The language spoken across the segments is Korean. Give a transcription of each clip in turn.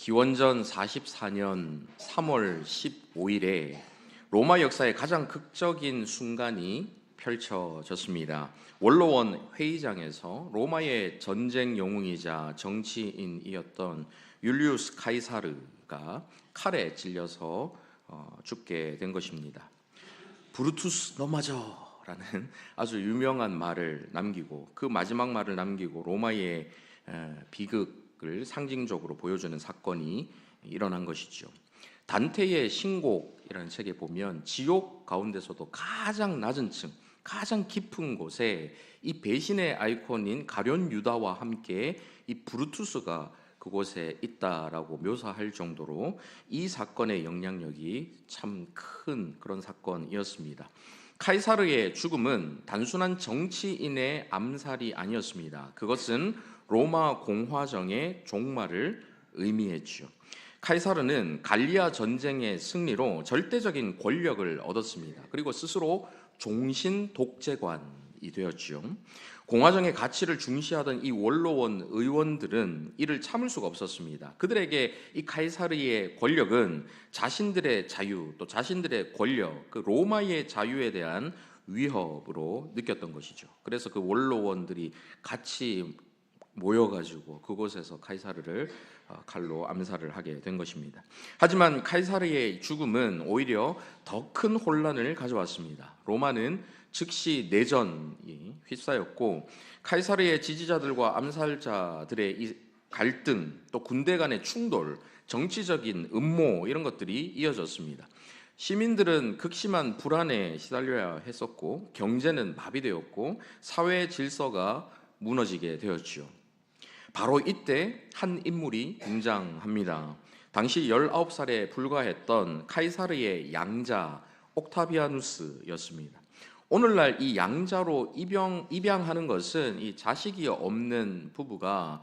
기원전 44년 3월 15일에 로마 역사의 가장 극적인 순간이 펼쳐졌습니다. 원로원 회의장에서 로마의 전쟁 영웅이자 정치인이었던 율리우스 카이사르가 칼에 찔려서 죽게 된 것입니다. 브루투스 넘어져! 라는 아주 유명한 말을 남기고, 그 마지막 말을 남기고 로마의 비극을 상징적으로 보여주는 사건이 일어난 것이죠. 단테의 신곡이라는 책에 보면 지옥 가운데서도 가장 낮은 층, 가장 깊은 곳에 이 배신의 아이콘인 가룟 유다와 함께 이 브루투스가 그곳에 있다라고 묘사할 정도로 이 사건의 영향력이 참 큰 그런 사건이었습니다. 카이사르의 죽음은 단순한 정치인의 암살이 아니었습니다. 그것은 로마 공화정의 종말을 의미했죠. 카이사르는 갈리아 전쟁의 승리로 절대적인 권력을 얻었습니다. 그리고 스스로 종신 독재관이 되었죠. 공화정의 가치를 중시하던 이 원로원 의원들은 이를 참을 수가 없었습니다. 그들에게 이 카이사르의 권력은 자신들의 자유, 또 자신들의 권력, 그 로마의 자유에 대한 위협으로 느꼈던 것이죠. 그래서 그 원로원들이 같이 모여가지고 그곳에서 카이사르를 칼로 암살을 하게 된 것입니다. 하지만 카이사르의 죽음은 오히려 더 큰 혼란을 가져왔습니다. 로마는 즉시 내전이 휩싸였고, 카이사르의 지지자들과 암살자들의 이 갈등, 또 군대 간의 충돌, 정치적인 음모, 이런 것들이 이어졌습니다. 시민들은 극심한 불안에 시달려야 했었고, 경제는 마비되었고, 사회 질서가 무너지게 되었죠. 바로 이때 한 인물이 등장합니다. 당시 19살에 불과했던 카이사르의 양자 옥타비아누스였습니다. 오늘날 이 양자로 입양하는 것은 이 자식이 없는 부부가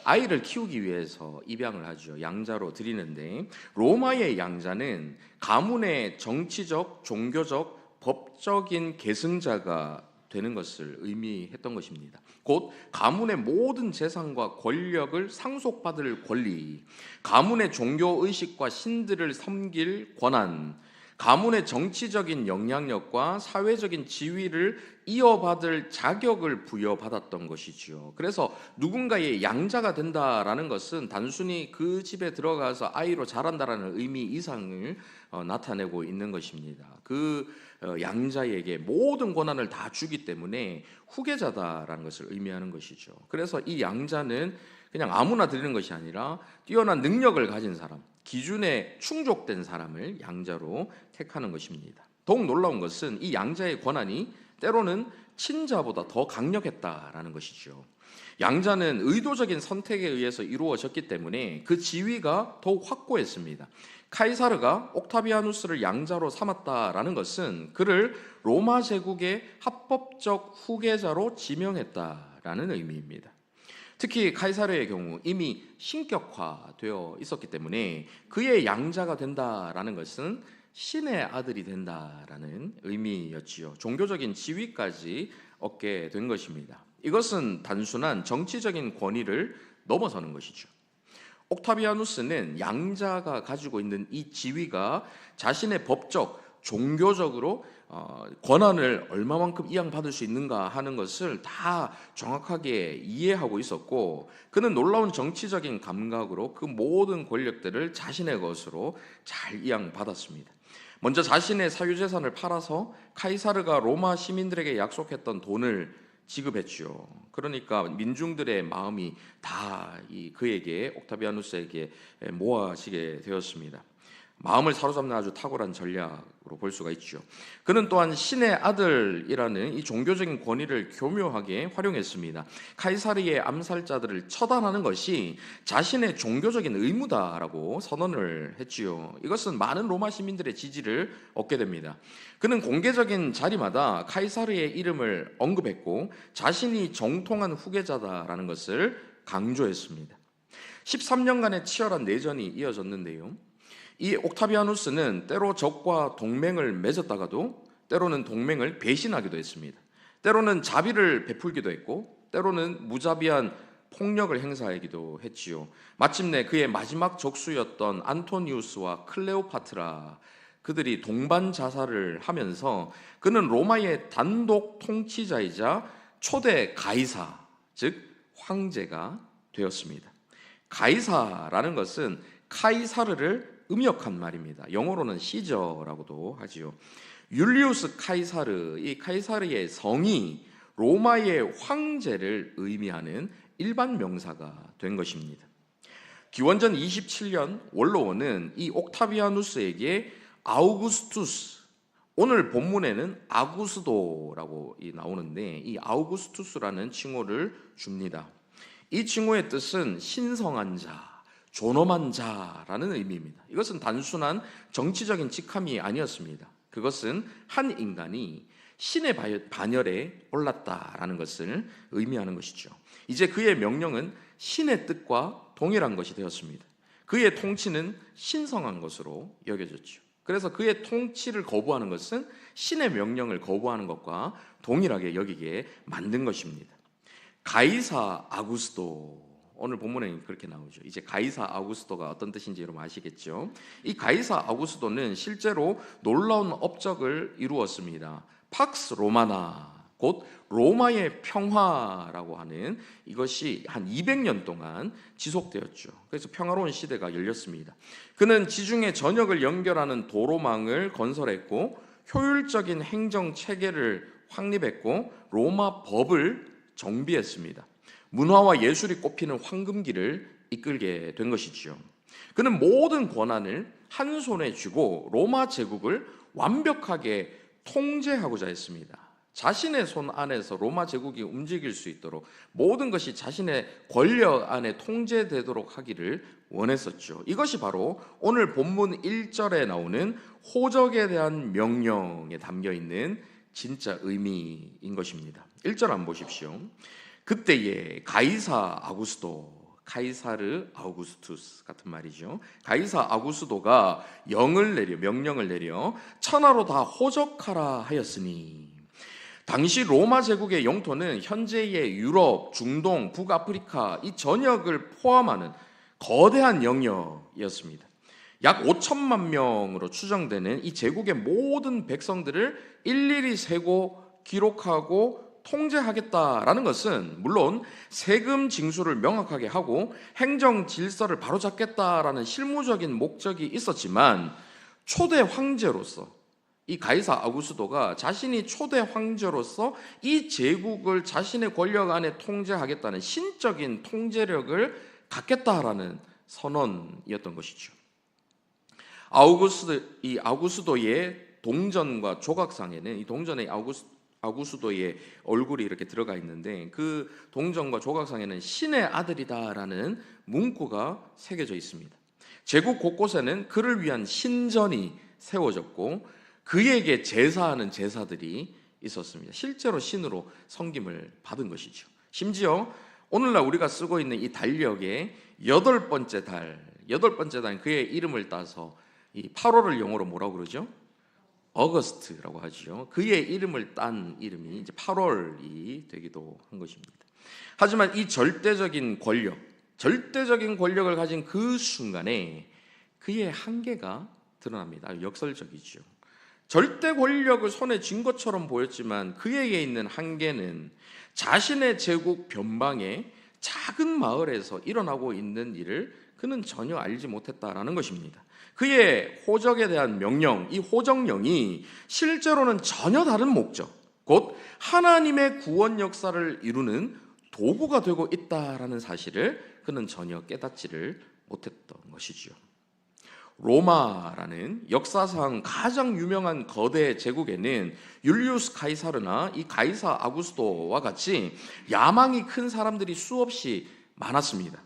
아이를 키우기 위해서 입양을 하죠. 양자로 드리는데, 로마의 양자는 가문의 정치적, 종교적, 법적인 계승자가 되는 것을 의미했던 것입니다. 곧 가문의 모든 재산과 권력을 상속받을 권리, 가문의 종교의식과 신들을 섬길 권한, 가문의 정치적인 영향력과 사회적인 지위를 이어받을 자격을 부여받았던 것이죠. 그래서 누군가의 양자가 된다라는 것은 단순히 그 집에 들어가서 아이로 자란다라는 의미 이상을 나타내고 있는 것입니다. 그 양자에게 모든 권한을 다 주기 때문에 후계자다라는 것을 의미하는 것이죠. 그래서 이 양자는 그냥 아무나 드리는 것이 아니라 뛰어난 능력을 가진 사람, 기준에 충족된 사람을 양자로 택하는 것입니다. 더욱 놀라운 것은 이 양자의 권한이 때로는 친자보다 더 강력했다라는 것이죠. 양자는 의도적인 선택에 의해서 이루어졌기 때문에 그 지위가 더욱 확고했습니다. 카이사르가 옥타비아누스를 양자로 삼았다라는 것은 그를 로마 제국의 합법적 후계자로 지명했다라는 의미입니다. 특히 카이사르의 경우 이미 신격화되어 있었기 때문에 그의 양자가 된다라는 것은 신의 아들이 된다라는 의미였지요. 종교적인 지위까지 얻게 된 것입니다. 이것은 단순한 정치적인 권위를 넘어서는 것이죠. 옥타비아누스는 양자가 가지고 있는 이 지위가 자신의 법적, 종교적으로 권한을 얼마만큼 이양받을 수 있는가 하는 것을 다 정확하게 이해하고 있었고, 그는 놀라운 정치적인 감각으로 그 모든 권력들을 자신의 것으로 잘 이양받았습니다. 먼저 자신의 사유재산을 팔아서 카이사르가 로마 시민들에게 약속했던 돈을 지급했죠. 그러니까 민중들의 마음이 다 그에게, 옥타비아누스에게 모아지게 되었습니다. 마음을 사로잡는 아주 탁월한 전략으로 볼 수가 있죠. 그는 또한 신의 아들이라는 이 종교적인 권위를 교묘하게 활용했습니다. 카이사르의 암살자들을 처단하는 것이 자신의 종교적인 의무다라고 선언을 했지요. 이것은 많은 로마 시민들의 지지를 얻게 됩니다. 그는 공개적인 자리마다 카이사르의 이름을 언급했고 자신이 정통한 후계자다라는 것을 강조했습니다. 13년간의 치열한 내전이 이어졌는데요. 이 옥타비아누스는 때로 적과 동맹을 맺었다가도 때로는 동맹을 배신하기도 했습니다. 때로는 자비를 베풀기도 했고 때로는 무자비한 폭력을 행사하기도 했지요. 마침내 그의 마지막 적수였던 안토니우스와 클레오파트라, 그들이 동반 자살을 하면서 그는 로마의 단독 통치자이자 초대 가이사, 즉 황제가 되었습니다. 가이사라는 것은 카이사르를 음역한 말입니다. 영어로는 시저라고도 하지요. 율리우스 카이사르, 이 카이사르의 성이 로마의 황제를 의미하는 일반 명사가 된 것입니다. 기원전 27년 원로원은 이 옥타비아누스에게 아우구스투스, 오늘 본문에는 아구스도라고 나오는데 이 아우구스투스라는 칭호를 줍니다. 이 칭호의 뜻은 신성한 자, 존엄한 자라는 의미입니다. 이것은 단순한 정치적인 직함이 아니었습니다. 그것은 한 인간이 신의 반열에 올랐다라는 것을 의미하는 것이죠. 이제 그의 명령은 신의 뜻과 동일한 것이 되었습니다. 그의 통치는 신성한 것으로 여겨졌죠. 그래서 그의 통치를 거부하는 것은 신의 명령을 거부하는 것과 동일하게 여기게 만든 것입니다. 가이사 아구스도, 오늘 본문에 그렇게 나오죠. 이제 가이사 아구스도가 어떤 뜻인지 여러분 아시겠죠? 이 가이사 아구스도는 실제로 놀라운 업적을 이루었습니다. 팍스 로마나, 곧 로마의 평화라고 하는 이것이 한 200년 동안 지속되었죠. 그래서 평화로운 시대가 열렸습니다. 그는 지중해 전역을 연결하는 도로망을 건설했고 효율적인 행정 체계를 확립했고 로마 법을 정비했습니다. 문화와 예술이 꼽히는 황금기를 이끌게 된 것이지요. 그는 모든 권한을 한 손에 쥐고 로마 제국을 완벽하게 통제하고자 했습니다. 자신의 손 안에서 로마 제국이 움직일 수 있도록 모든 것이 자신의 권력 안에 통제되도록 하기를 원했었죠. 이것이 바로 오늘 본문 1절에 나오는 호적에 대한 명령에 담겨 있는 진짜 의미인 것입니다. 1절 한번 보십시오. 그때에 가이사 아구스도, 카이사르 아우구스투스 같은 말이죠. 가이사 아구스도가 명령을 내려 천하로 다 호적하라 하였으니, 당시 로마 제국의 영토는 현재의 유럽, 중동, 북아프리카 이 전역을 포함하는 거대한 영역이었습니다. 약 5천만 명으로 추정되는 이 제국의 모든 백성들을 일일이 세고 기록하고 통제하겠다라는 것은 물론 세금 징수를 명확하게 하고 행정 질서를 바로잡겠다라는 실무적인 목적이 있었지만, 초대 황제로서 이 가이사 아구스도가 자신이 초대 황제로서 이 제국을 자신의 권력 안에 통제하겠다는 신적인 통제력을 갖겠다라는 선언이었던 것이죠. 이 아구스도의 동전과 조각상에는 이 동전의 아구스도의 얼굴이 이렇게 들어가 있는데 그 동전과 조각상에는 신의 아들이다라는 문구가 새겨져 있습니다. 제국 곳곳에는 그를 위한 신전이 세워졌고 그에게 제사하는 제사들이 있었습니다. 실제로 신으로 섬김을 받은 것이죠. 심지어 오늘날 우리가 쓰고 있는 이 달력의 8번째 달은 그의 이름을 따서 이 8월을 영어로 뭐라고 그러죠? 어거스트라고 하죠. 그의 이름을 딴 이름이 이제 8월이 되기도 한 것입니다. 하지만 이 절대적인 권력을 가진 그 순간에 그의 한계가 드러납니다. 역설적이죠. 절대 권력을 손에 쥔 것처럼 보였지만 그에게 있는 한계는 자신의 제국 변방의 작은 마을에서 일어나고 있는 일을 그는 전혀 알지 못했다라는 것입니다. 그의 호적에 대한 명령, 이 호적령이 실제로는 전혀 다른 목적, 곧 하나님의 구원 역사를 이루는 도구가 되고 있다라는 사실을 그는 전혀 깨닫지를 못했던 것이지요. 로마라는 역사상 가장 유명한 거대 제국에는 율리우스 카이사르나 이 가이사 아구스도와 같이 야망이 큰 사람들이 수없이 많았습니다.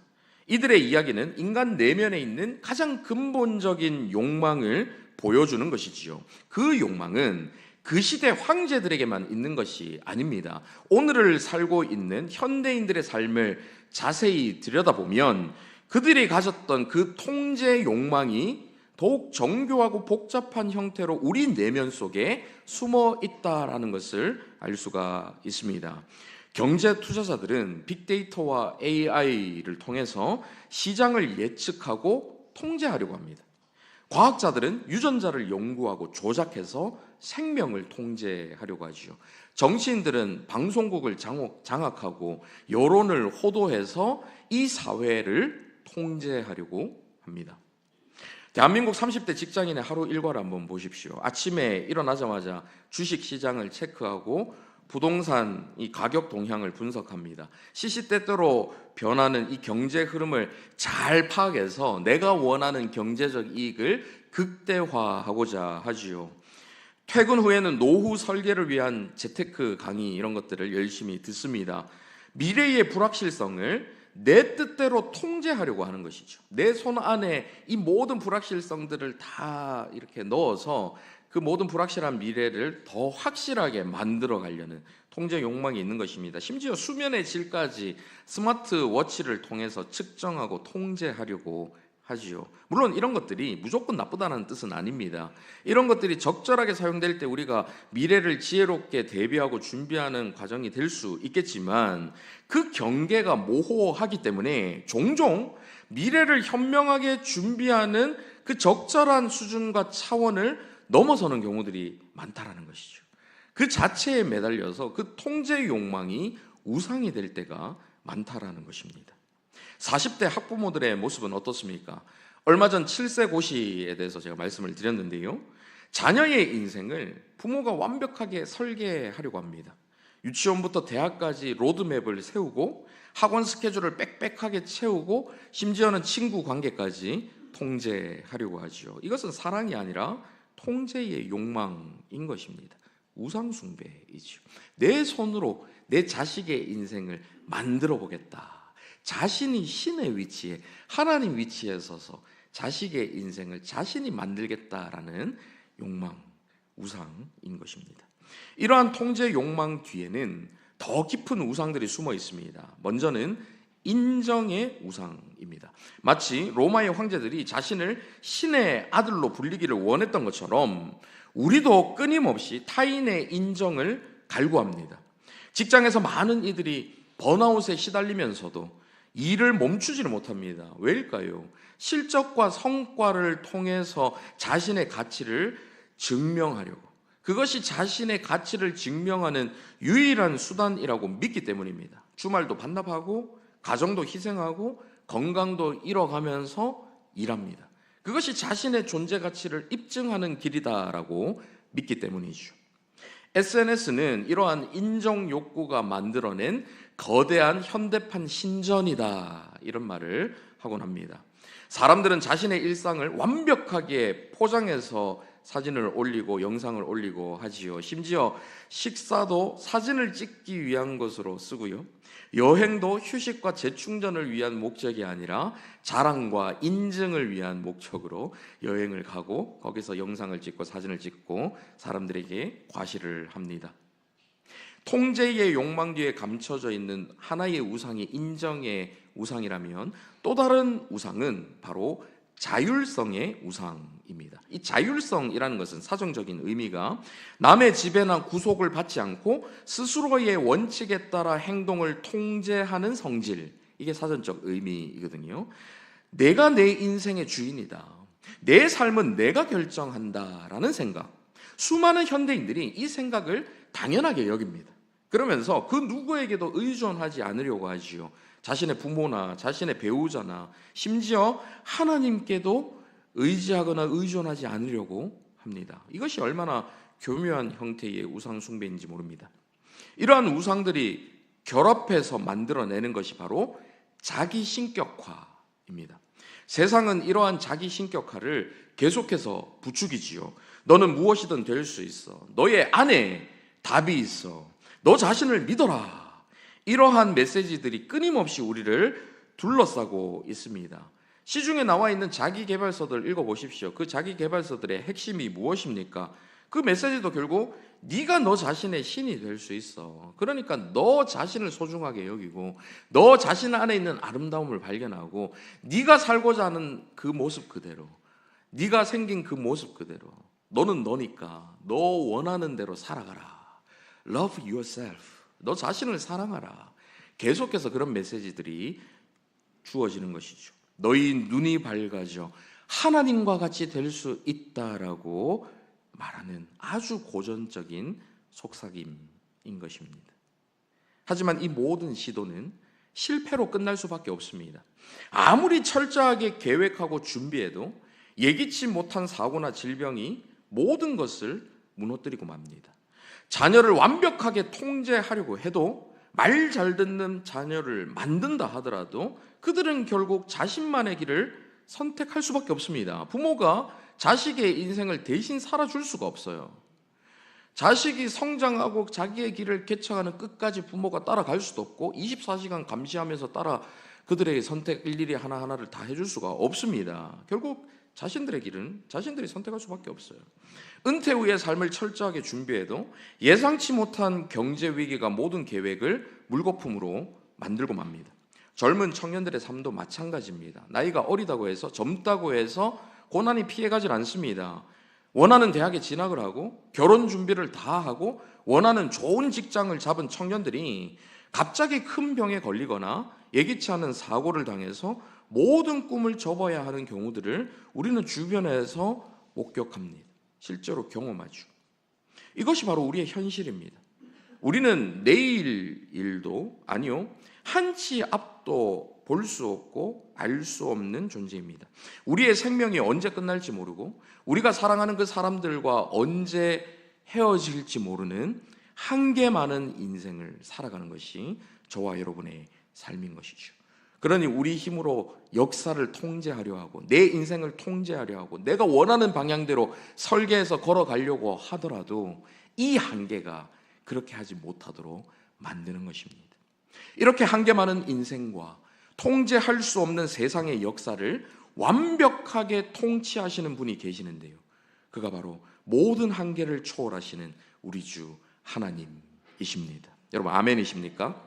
이들의 이야기는 인간 내면에 있는 가장 근본적인 욕망을 보여주는 것이지요. 그 욕망은 그 시대 황제들에게만 있는 것이 아닙니다. 오늘을 살고 있는 현대인들의 삶을 자세히 들여다보면 그들이 가졌던 그 통제 욕망이 더욱 정교하고 복잡한 형태로 우리 내면 속에 숨어 있다라는 것을 알 수가 있습니다. 경제 투자자들은 빅데이터와 AI를 통해서 시장을 예측하고 통제하려고 합니다. 과학자들은 유전자를 연구하고 조작해서 생명을 통제하려고 하죠. 정치인들은 방송국을 장악하고 여론을 호도해서 이 사회를 통제하려고 합니다. 대한민국 30대 직장인의 하루 일과를 한번 보십시오. 아침에 일어나자마자 주식시장을 체크하고 부동산 이 가격 동향을 분석합니다. 시시때때로 변하는 이 경제 흐름을 잘 파악해서 내가 원하는 경제적 이익을 극대화하고자 하지요. 퇴근 후에는 노후 설계를 위한 재테크 강의 이런 것들을 열심히 듣습니다. 미래의 불확실성을 내 뜻대로 통제하려고 하는 것이죠. 내 손 안에 이 모든 불확실성들을 다 이렇게 넣어서 그 모든 불확실한 미래를 더 확실하게 만들어 가려는 통제 욕망이 있는 것입니다. 심지어 수면의 질까지 스마트워치를 통해서 측정하고 통제하려고 하지요. 물론 이런 것들이 무조건 나쁘다는 뜻은 아닙니다. 이런 것들이 적절하게 사용될 때 우리가 미래를 지혜롭게 대비하고 준비하는 과정이 될 수 있겠지만 그 경계가 모호하기 때문에 종종 미래를 현명하게 준비하는 그 적절한 수준과 차원을 넘어서는 경우들이 많다라는 것이죠. 그 자체에 매달려서 그 통제 욕망이 우상이 될 때가 많다라는 것입니다. 40대 학부모들의 모습은 어떻습니까? 얼마 전 7세 고시에 대해서 제가 말씀을 드렸는데요. 자녀의 인생을 부모가 완벽하게 설계하려고 합니다. 유치원부터 대학까지 로드맵을 세우고 학원 스케줄을 빽빽하게 채우고 심지어는 친구 관계까지 통제하려고 하죠. 이것은 사랑이 아니라 통제의 욕망인 것입니다. 우상숭배이죠. 내 손으로 내 자식의 인생을 만들어 보겠다. 자신이 신의 위치에 하나님 위치에 서서 자식의 인생을 자신이 만들겠다라는 욕망, 우상인 것입니다. 이러한 통제 욕망 뒤에는 더 깊은 우상들이 숨어 있습니다. 먼저는 인정의 우상입니다. 마치 로마의 황제들이 자신을 신의 아들로 불리기를 원했던 것처럼 우리도 끊임없이 타인의 인정을 갈구합니다. 직장에서 많은 이들이 번아웃에 시달리면서도 일을 멈추지를 못합니다. 왜일까요? 실적과 성과를 통해서 자신의 가치를 증명하려고, 그것이 자신의 가치를 증명하는 유일한 수단이라고 믿기 때문입니다. 주말도 반납하고 가정도 희생하고 건강도 잃어가면서 일합니다. 그것이 자신의 존재 가치를 입증하는 길이다라고 믿기 때문이죠. SNS는 이러한 인정 욕구가 만들어낸 거대한 현대판 신전이다, 이런 말을 하곤 합니다. 사람들은 자신의 일상을 완벽하게 포장해서 사진을 올리고 영상을 올리고 하지요. 심지어 식사도 사진을 찍기 위한 것으로 쓰고요. 여행도 휴식과 재충전을 위한 목적이 아니라 자랑과 인증을 위한 목적으로 여행을 가고 거기서 영상을 찍고 사진을 찍고 사람들에게 과시를 합니다. 통제의 욕망 뒤에 감춰져 있는 하나의 우상이 인정의 우상이라면 또 다른 우상은 바로 자율성의 우상입니다. 이 자율성이라는 것은 사정적인 의미가 남의 지배나 구속을 받지 않고 스스로의 원칙에 따라 행동을 통제하는 성질, 이게 사전적 의미이거든요. 내가 내 인생의 주인이다, 내 삶은 내가 결정한다라는 생각. 수많은 현대인들이 이 생각을 당연하게 여깁니다. 그러면서 그 누구에게도 의존하지 않으려고 하지요. 자신의 부모나 자신의 배우자나 심지어 하나님께도 의지하거나 의존하지 않으려고 합니다. 이것이 얼마나 교묘한 형태의 우상 숭배인지 모릅니다. 이러한 우상들이 결합해서 만들어내는 것이 바로 자기 신격화입니다. 세상은 이러한 자기 신격화를 계속해서 부추기지요. 너는 무엇이든 될 수 있어. 너의 안에 답이 있어. 너 자신을 믿어라. 이러한 메시지들이 끊임없이 우리를 둘러싸고 있습니다. 시중에 나와 있는 자기계발서들 읽어보십시오. 그 자기계발서들의 핵심이 무엇입니까? 그 메시지도 결국 네가 너 자신의 신이 될 수 있어. 그러니까 너 자신을 소중하게 여기고 너 자신 안에 있는 아름다움을 발견하고 네가 살고자 하는 그 모습 그대로, 네가 생긴 그 모습 그대로, 너는 너니까 너 원하는 대로 살아가라. Love yourself. 너 자신을 사랑하라. 계속해서 그런 메시지들이 주어지는 것이죠. 너희 눈이 밝아져 하나님과 같이 될 수 있다라고 말하는 아주 고전적인 속삭임인 것입니다. 하지만 이 모든 시도는 실패로 끝날 수밖에 없습니다. 아무리 철저하게 계획하고 준비해도 예기치 못한 사고나 질병이 모든 것을 무너뜨리고 맙니다. 자녀를 완벽하게 통제하려고 해도 말 잘 듣는 자녀를 만든다 하더라도 그들은 결국 자신만의 길을 선택할 수밖에 없습니다. 부모가 자식의 인생을 대신 살아줄 수가 없어요. 자식이 성장하고 자기의 길을 개척하는 끝까지 부모가 따라갈 수도 없고 24시간 감시하면서 그들에게 선택 일일이 하나하나를 다 해줄 수가 없습니다. 결국 자신들의 길은 자신들이 선택할 수밖에 없어요. 은퇴 후의 삶을 철저하게 준비해도 예상치 못한 경제 위기가 모든 계획을 물거품으로 만들고 맙니다. 젊은 청년들의 삶도 마찬가지입니다. 나이가 어리다고 해서 젊다고 해서 고난이 피해가질 않습니다. 원하는 대학에 진학을 하고 결혼 준비를 다 하고 원하는 좋은 직장을 잡은 청년들이 갑자기 큰 병에 걸리거나 예기치 않은 사고를 당해서 모든 꿈을 접어야 하는 경우들을 우리는 주변에서 목격합니다. 실제로 경험하죠. 이것이 바로 우리의 현실입니다. 우리는 내일 일도 아니요 한치 앞도 볼 수 없고 알 수 없는 존재입니다. 우리의 생명이 언제 끝날지 모르고 우리가 사랑하는 그 사람들과 언제 헤어질지 모르는 한계 많은 인생을 살아가는 것이 저와 여러분의 삶인 것이죠. 그러니 우리 힘으로 역사를 통제하려 하고 내 인생을 통제하려 하고 내가 원하는 방향대로 설계해서 걸어가려고 하더라도 이 한계가 그렇게 하지 못하도록 만드는 것입니다. 이렇게 한계 많은 인생과 통제할 수 없는 세상의 역사를 완벽하게 통치하시는 분이 계시는데요. 그가 바로 모든 한계를 초월하시는 우리 주 하나님이십니다. 여러분 아멘이십니까?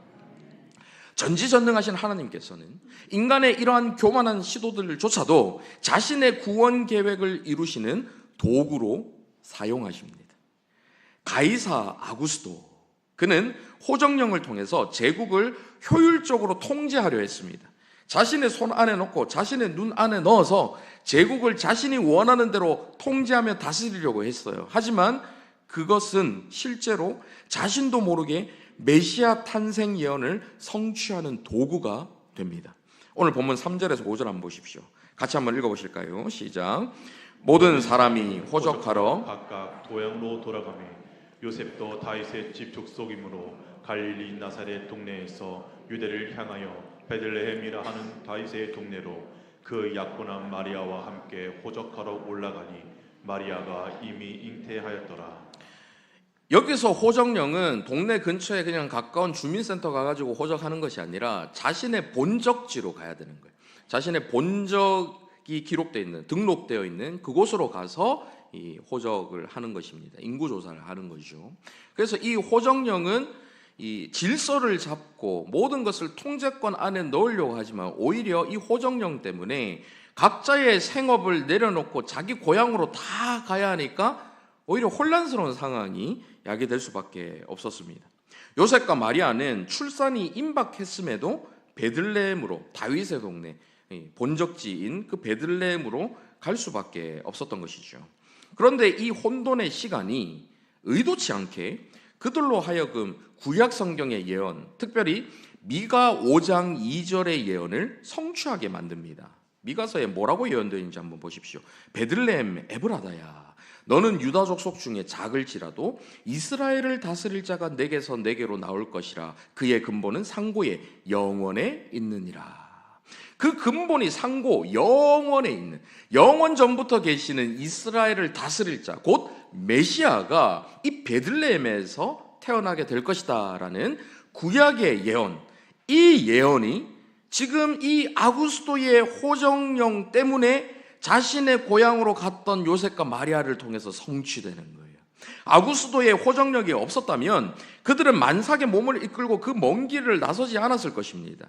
전지전능하신 하나님께서는 인간의 이러한 교만한 시도들조차도 자신의 구원 계획을 이루시는 도구로 사용하십니다. 가이사 아구스도 그는 호정령을 통해서 제국을 효율적으로 통제하려 했습니다. 자신의 손 안에 넣고 자신의 눈 안에 넣어서 제국을 자신이 원하는 대로 통제하며 다스리려고 했어요. 하지만 그것은 실제로 자신도 모르게 메시아 탄생 예언을 성취하는 도구가 됩니다. 오늘 본문 3절에서 5절 한번 보십시오. 같이 한번 읽어보실까요? 시작. 모든 사람이 호적하러 각각 고향로 돌아가며 요셉도 다윗의 집 족속이므로 갈릴리 나사렛 동네에서 유대를 향하여 베들레헴이라 하는 다윗의 동네로 그 약혼한 마리아와 함께 호적하러 올라가니 마리아가 이미 잉태하였더라. 여기서 호적령은 동네 근처에 그냥 가까운 주민센터 가가지고 호적하는 것이 아니라 자신의 본적지로 가야 되는 거예요. 자신의 본적이 기록되어 있는, 등록되어 있는 그곳으로 가서 이 호적을 하는 것입니다. 인구조사를 하는 것이죠. 그래서 이 호적령은 이 질서를 잡고 모든 것을 통제권 안에 넣으려고 하지만 오히려 이 호적령 때문에 각자의 생업을 내려놓고 자기 고향으로 다 가야 하니까 오히려 혼란스러운 상황이 야기될 수밖에 없었습니다. 요셉과 마리아는 출산이 임박했음에도 베들레헴으로, 다윗의 동네 본적지인 그 베들레헴으로 갈 수밖에 없었던 것이죠. 그런데 이 혼돈의 시간이 의도치 않게 그들로 하여금 구약 성경의 예언, 특별히 미가 5장 2절의 예언을 성취하게 만듭니다. 미가서에 뭐라고 예언되어 있는지 한번 보십시오. 베들레헴 에브라다야, 너는 유다 족속 중에 작을지라도 이스라엘을 다스릴 자가 내게서 내게로 나올 것이라. 그의 근본은 상고에 영원에 있느니라. 그 근본이 상고 영원에 있는, 영원 전부터 계시는 이스라엘을 다스릴 자, 곧 메시아가 이 베들레헴에서 태어나게 될 것이다 라는 구약의 예언, 이 예언이 지금 이 아구스도의 호정령 때문에 자신의 고향으로 갔던 요셉과 마리아를 통해서 성취되는 거예요. 아구스도의 호정력이 없었다면 그들은 만삭의 몸을 이끌고 그 먼 길을 나서지 않았을 것입니다.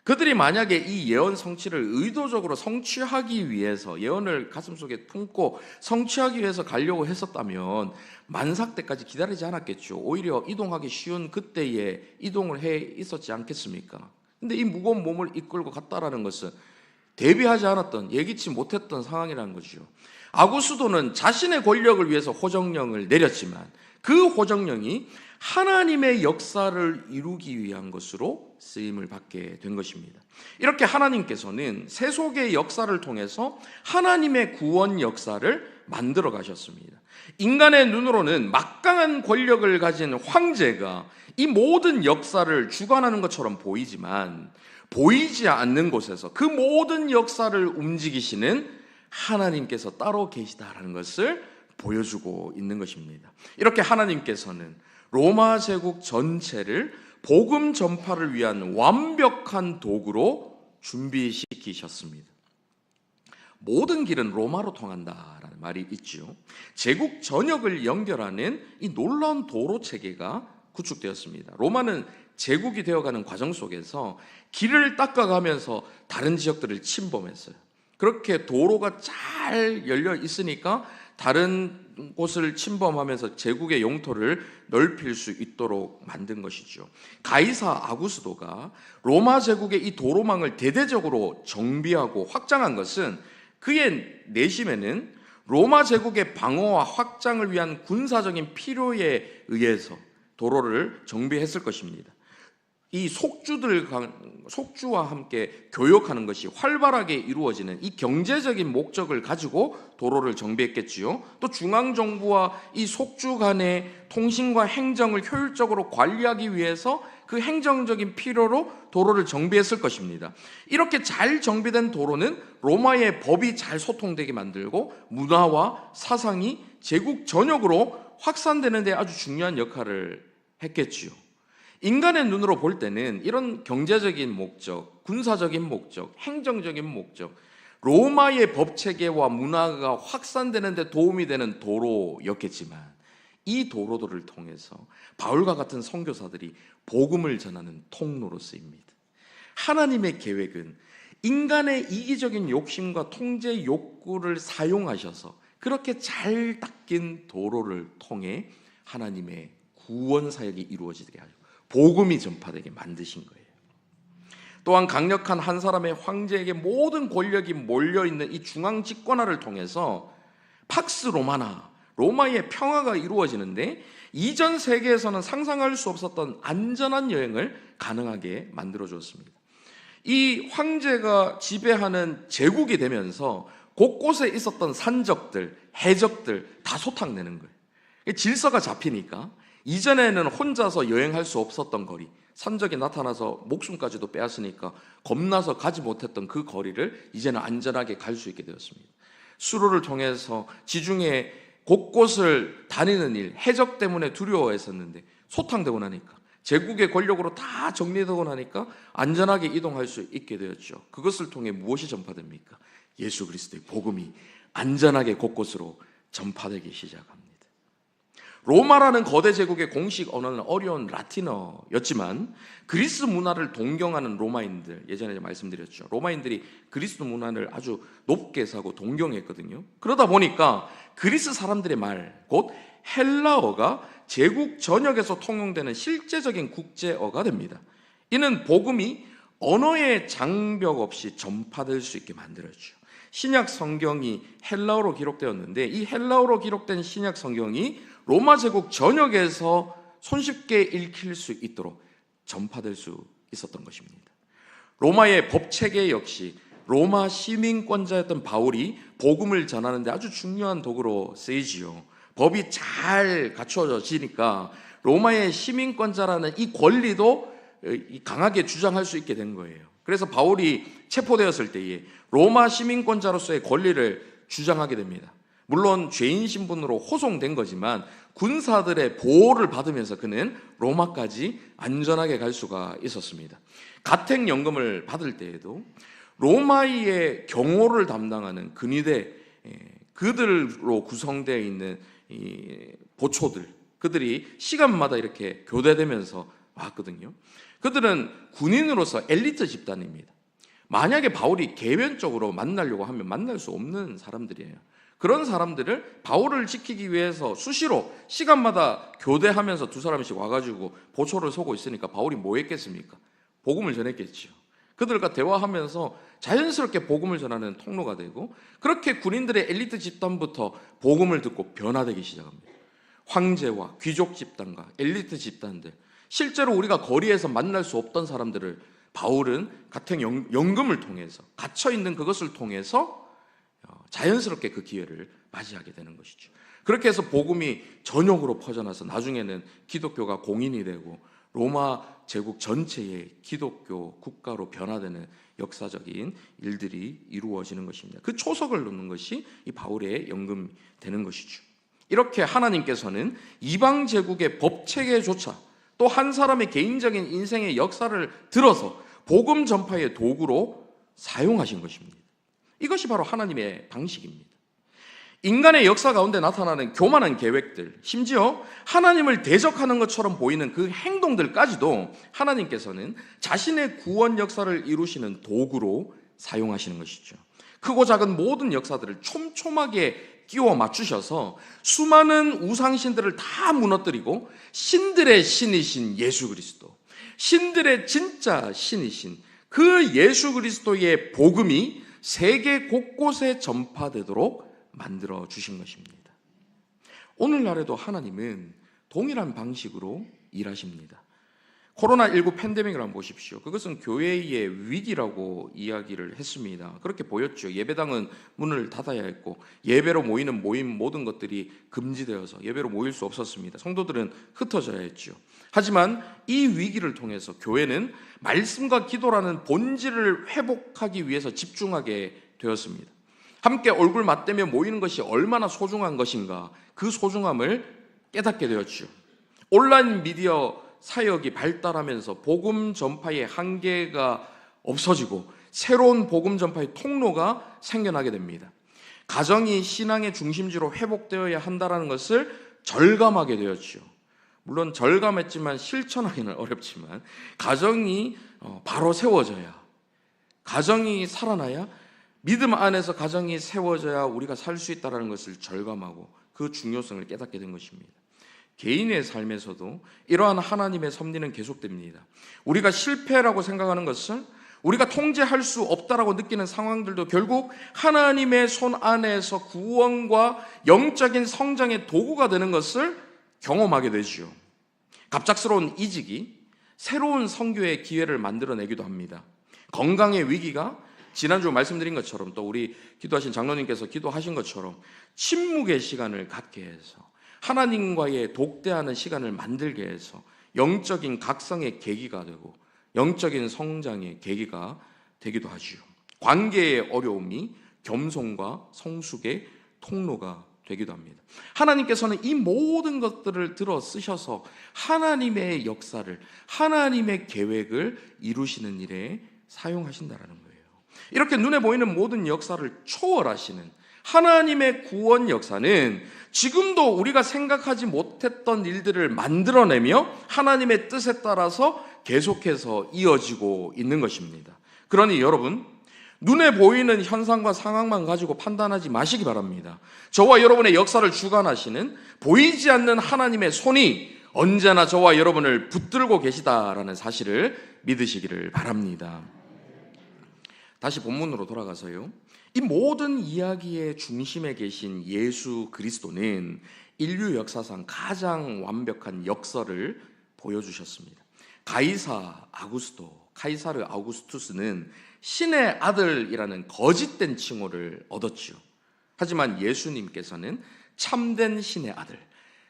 그들이 만약에 이 예언 성취를 의도적으로 성취하기 위해서, 예언을 가슴속에 품고 성취하기 위해서 가려고 했었다면 만삭 때까지 기다리지 않았겠죠. 오히려 이동하기 쉬운 그때에 이동을 해 있었지 않겠습니까? 근데 이 무거운 몸을 이끌고 갔다라는 것은 대비하지 않았던, 예기치 못했던 상황이라는 거죠. 아구수도는 자신의 권력을 위해서 호정령을 내렸지만 그 호정령이 하나님의 역사를 이루기 위한 것으로 쓰임을 받게 된 것입니다. 이렇게 하나님께서는 세속의 역사를 통해서 하나님의 구원 역사를 만들어 가셨습니다. 인간의 눈으로는 막강한 권력을 가진 황제가 이 모든 역사를 주관하는 것처럼 보이지만, 보이지 않는 곳에서 그 모든 역사를 움직이시는 하나님께서 따로 계시다라는 것을 보여주고 있는 것입니다. 이렇게 하나님께서는 로마 제국 전체를 복음 전파를 위한 완벽한 도구로 준비시키셨습니다. 모든 길은 로마로 통한다라는 말이 있죠. 제국 전역을 연결하는 이 놀라운 도로 체계가 구축되었습니다. 로마는 제국이 되어가는 과정 속에서 길을 닦아가면서 다른 지역들을 침범했어요. 그렇게 도로가 잘 열려 있으니까 다른 곳을 침범하면서 제국의 영토를 넓힐 수 있도록 만든 것이죠. 가이사 아구스도가 로마 제국의 이 도로망을 대대적으로 정비하고 확장한 것은 그의 내심에는 로마 제국의 방어와 확장을 위한 군사적인 필요에 의해서 도로를 정비했을 것입니다. 이 속주와 함께 교역하는 것이 활발하게 이루어지는 이 경제적인 목적을 가지고 도로를 정비했겠지요. 또 중앙정부와 이 속주 간의 통신과 행정을 효율적으로 관리하기 위해서 그 행정적인 필요로 도로를 정비했을 것입니다. 이렇게 잘 정비된 도로는 로마의 법이 잘 소통되게 만들고 문화와 사상이 제국 전역으로 확산되는 데 아주 중요한 역할을 했겠지요. 인간의 눈으로 볼 때는 이런 경제적인 목적, 군사적인 목적, 행정적인 목적, 로마의 법체계와 문화가 확산되는 데 도움이 되는 도로였겠지만, 이 도로들을 통해서 바울과 같은 선교사들이 복음을 전하는 통로로 쓰입니다. 하나님의 계획은 인간의 이기적인 욕심과 통제 욕구를 사용하셔서 그렇게 잘 닦인 도로를 통해 하나님의 구원 사역이 이루어지게 하고 복음이 전파되게 만드신 거예요. 또한 강력한 한 사람의 황제에게 모든 권력이 몰려있는 이 중앙 집권화를 통해서 팍스 로마나, 로마의 평화가 이루어지는데 이전 세계에서는 상상할 수 없었던 안전한 여행을 가능하게 만들어주었습니다. 이 황제가 지배하는 제국이 되면서 곳곳에 있었던 산적들, 해적들 다 소탕내는 거예요. 질서가 잡히니까 이전에는 혼자서 여행할 수 없었던 거리, 산적이 나타나서 목숨까지도 빼앗으니까 겁나서 가지 못했던 그 거리를 이제는 안전하게 갈 수 있게 되었습니다. 수로를 통해서 지중해 곳곳을 다니는 일, 해적 때문에 두려워했었는데 소탕되고 나니까, 제국의 권력으로 다 정리되고 나니까 안전하게 이동할 수 있게 되었죠. 그것을 통해 무엇이 전파됩니까? 예수 그리스도의 복음이 안전하게 곳곳으로 전파되기 시작합니다. 로마라는 거대 제국의 공식 언어는 어려운 라틴어였지만 그리스 문화를 동경하는 로마인들, 예전에 말씀드렸죠. 로마인들이 그리스 문화를 아주 높게 사고 동경했거든요. 그러다 보니까 그리스 사람들의 말, 곧 헬라어가 제국 전역에서 통용되는 실제적인 국제어가 됩니다. 이는 복음이 언어의 장벽 없이 전파될 수 있게 만들었죠. 신약 성경이 헬라어로 기록되었는데 이 헬라어로 기록된 신약 성경이 로마 제국 전역에서 손쉽게 읽힐 수 있도록 전파될 수 있었던 것입니다. 로마의 법체계 역시 로마 시민권자였던 바울이 복음을 전하는 데 아주 중요한 도구로 쓰이지요. 법이 잘 갖춰지니까 로마의 시민권자라는 이 권리도 강하게 주장할 수 있게 된 거예요. 그래서 바울이 체포되었을 때에 로마 시민권자로서의 권리를 주장하게 됩니다. 물론 죄인 신분으로 호송된 거지만 군사들의 보호를 받으면서 그는 로마까지 안전하게 갈 수가 있었습니다. 가택연금을 받을 때에도 로마의 경호를 담당하는 근위대, 그들로 구성되어 있는 이 보초들, 그들이 시간마다 이렇게 교대되면서 왔거든요. 그들은 군인으로서 엘리트 집단입니다. 만약에 바울이 개변적으로 만나려고 하면 만날 수 없는 사람들이에요. 그런 사람들을 바울을 지키기 위해서 수시로 시간마다 교대하면서 두 사람씩 와가지고 보초를 서고 있으니까 바울이 뭐 했겠습니까? 복음을 전했겠지요. 그들과 대화하면서 자연스럽게 복음을 전하는 통로가 되고, 그렇게 군인들의 엘리트 집단부터 복음을 듣고 변화되기 시작합니다. 황제와 귀족 집단과 엘리트 집단들, 실제로 우리가 거리에서 만날 수 없던 사람들을 바울은 같은 연금을 통해서, 갇혀있는 그것을 통해서 자연스럽게 그 기회를 맞이하게 되는 것이죠. 그렇게 해서 복음이 전역으로 퍼져나서 나중에는 기독교가 공인이 되고 로마 제국 전체의 기독교 국가로 변화되는 역사적인 일들이 이루어지는 것입니다. 그 초석을 놓는 것이 이 바울의 연금이 되는 것이죠. 이렇게 하나님께서는 이방 제국의 법체계조차 또 한 사람의 개인적인 인생의 역사를 들어서 복음 전파의 도구로 사용하신 것입니다. 이것이 바로 하나님의 방식입니다. 인간의 역사 가운데 나타나는 교만한 계획들, 심지어 하나님을 대적하는 것처럼 보이는 그 행동들까지도 하나님께서는 자신의 구원 역사를 이루시는 도구로 사용하시는 것이죠. 크고 작은 모든 역사들을 촘촘하게 끼워 맞추셔서 수많은 우상신들을 다 무너뜨리고 신들의 신이신 예수 그리스도, 신들의 진짜 신이신 그 예수 그리스도의 복음이 세계 곳곳에 전파되도록 만들어 주신 것입니다. 오늘날에도 하나님은 동일한 방식으로 일하십니다. 코로나19 팬데믹을 한번 보십시오. 그것은 교회의 위기라고 이야기를 했습니다. 그렇게 보였죠. 예배당은 문을 닫아야 했고 예배로 모이는 모임 모든 것들이 금지되어서 예배로 모일 수 없었습니다. 성도들은 흩어져야 했죠. 하지만 이 위기를 통해서 교회는 말씀과 기도라는 본질을 회복하기 위해서 집중하게 되었습니다. 함께 얼굴 맞대며 모이는 것이 얼마나 소중한 것인가, 그 소중함을 깨닫게 되었죠. 온라인 미디어 사역이 발달하면서 복음 전파의 한계가 없어지고 새로운 복음 전파의 통로가 생겨나게 됩니다. 가정이 신앙의 중심지로 회복되어야 한다는 것을 절감하게 되었죠. 물론 절감했지만 실천하기는 어렵지만 가정이 바로 세워져야, 가정이 살아나야, 믿음 안에서 가정이 세워져야 우리가 살 수 있다는 것을 절감하고 그 중요성을 깨닫게 된 것입니다. 개인의 삶에서도 이러한 하나님의 섭리는 계속됩니다. 우리가 실패라고 생각하는 것은, 우리가 통제할 수 없다라고 느끼는 상황들도 결국 하나님의 손 안에서 구원과 영적인 성장의 도구가 되는 것을 경험하게 되죠. 갑작스러운 이직이 새로운 선교의 기회를 만들어내기도 합니다. 건강의 위기가 지난주 말씀드린 것처럼, 또 우리 기도하신 장로님께서 기도하신 것처럼 침묵의 시간을 갖게 해서 하나님과의 독대하는 시간을 만들게 해서 영적인 각성의 계기가 되고 영적인 성장의 계기가 되기도 하지요. 관계의 어려움이 겸손과 성숙의 통로가 되기도 합니다. 하나님께서는 이 모든 것들을 들어 쓰셔서 하나님의 역사를, 하나님의 계획을 이루시는 일에 사용하신다는 거예요. 이렇게 눈에 보이는 모든 역사를 초월하시는 하나님의 구원 역사는 지금도 우리가 생각하지 못했던 일들을 만들어내며 하나님의 뜻에 따라서 계속해서 이어지고 있는 것입니다. 그러니 여러분, 눈에 보이는 현상과 상황만 가지고 판단하지 마시기 바랍니다. 저와 여러분의 역사를 주관하시는 보이지 않는 하나님의 손이 언제나 저와 여러분을 붙들고 계시다라는 사실을 믿으시기를 바랍니다. 다시 본문으로 돌아가서요, 이 모든 이야기의 중심에 계신 예수 그리스도는 인류 역사상 가장 완벽한 역설을 보여주셨습니다. 카이사르 아우구스투스는 신의 아들이라는 거짓된 칭호를 얻었죠. 하지만 예수님께서는 참된 신의 아들,